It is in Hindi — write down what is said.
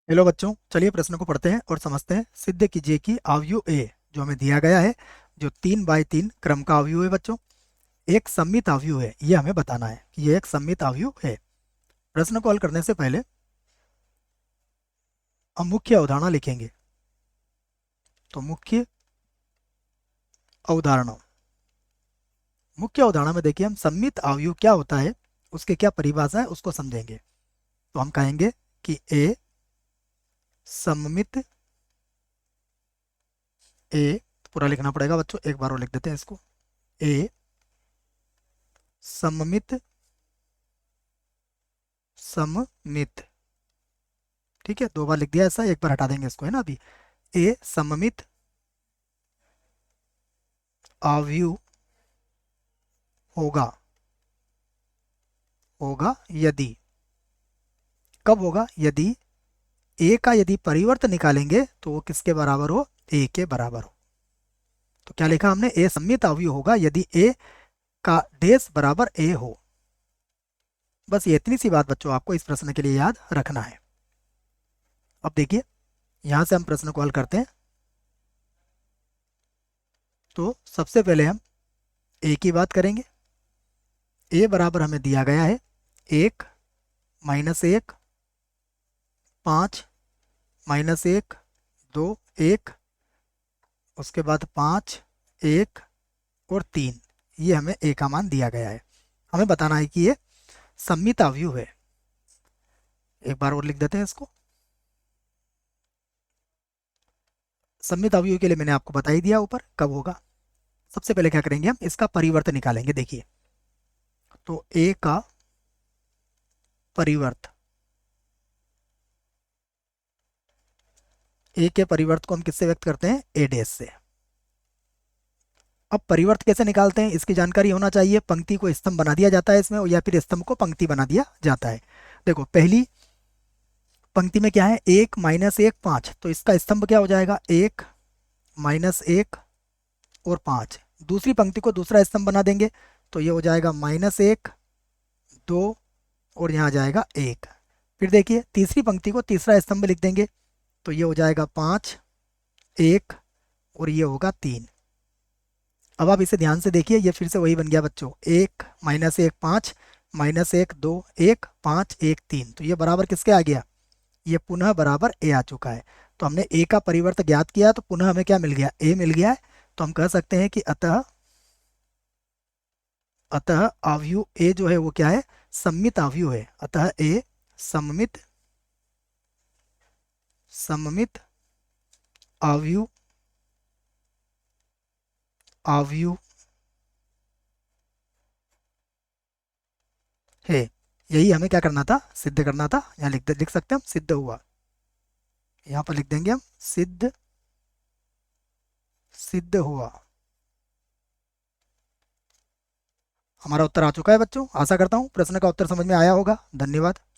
हेलो बच्चों, चलिए प्रश्न को पढ़ते हैं और समझते हैं। सिद्ध कीजिए कि अवयव ए जो हमें दिया गया है, जो 3 बाई 3 क्रम का अवयव है बच्चों, एक सममित अवयव है। ये हमें बताना है कि ये एक सममित अवयव है। प्रश्न को हल करने से पहले हम मुख्य अवधारणा लिखेंगे। तो मुख्य अवधारणा में देखिए, हम सममित अवयव क्या होता है, उसके क्या परिभाषा है, उसको समझेंगे। तो हम कहेंगे कि ए सममित, ए पूरा लिखना पड़ेगा बच्चों, एक बार और लिख देते हैं इसको। ए सममित, सममित, ठीक है, 2 बार लिख दिया ऐसा, एक बार हटा देंगे इसको, है ना। अभी ए सममित अवयव होगा, होगा यदि, कब होगा, यदि ए का यदि परिवर्त निकालेंगे तो वो किसके बराबर हो, ए के बराबर हो। तो क्या लिखा हमने, ए सममित अवयव होगा यदि ए का डेस बराबर ए हो। बस ये इतनी सी बात बच्चों आपको इस प्रश्न के लिए याद रखना है। अब देखिए, यहां से हम प्रश्न को हल करते हैं। तो सबसे पहले हम ए की बात करेंगे। ए बराबर हमें दिया गया है 1 - 1, 5 - 1 2 1, उसके बाद 5 1 और 3। ये हमें ए का मान दिया गया है। हमें बताना है कि ये सममित अवयव है। एक बार और लिख देते हैं इसको। सममित अवयव के लिए मैंने आपको बता ही दिया ऊपर कब होगा। सबसे पहले क्या करेंगे, हम इसका परिवर्त निकालेंगे। देखिए, तो ए का परिवर्त, ए के परिवर्त को हम किससे व्यक्त करते हैं, ए डैश से। अब परिवर्त कैसे निकालते हैं इसकी जानकारी होना चाहिए। पंक्ति को स्तंभ बना दिया जाता है इसमें, या फिर स्तंभ को पंक्ति बना दिया जाता है। देखो, पहली पंक्ति में क्या है, 1 - 1 5, तो इसका स्तंभ क्या हो जाएगा, 1 - 1 और 5। दूसरी पंक्ति को दूसरा स्तंभ बना देंगे, तो ये हो जाएगा -1 2 और यहाँ आ जाएगा 1। फिर देखिए, तीसरी पंक्ति को तीसरा स्तंभ लिख देंगे, तो ये हो जाएगा 5 1 और ये होगा 3। अब आप इसे ध्यान से देखिए, ये फिर से वही बन गया बच्चों, 1 - 1 5 -1 2 1 5 1 3। तो ये बराबर किसके आ गया, ये पुनः बराबर ए आ चुका है। तो हमने ए का परिवर्त ज्ञात किया, तो पुनः हमें क्या मिल गया, ए मिल गया है। तो हम कह सकते हैं कि अतः अतः अवयव ए जो है वो क्या है, सममित अवयव है। अतः ए सममित, सममित अवयव, अवयव है। यही हमें क्या करना था, सिद्ध करना था। यहाँ लिख सकते हैं हम, सिद्ध हुआ। यहाँ पर लिख देंगे हम, सिद्ध, सिद्ध हुआ। हमारा उत्तर आ चुका है बच्चों। आशा करता हूँ प्रश्न का उत्तर समझ में आया होगा। धन्यवाद।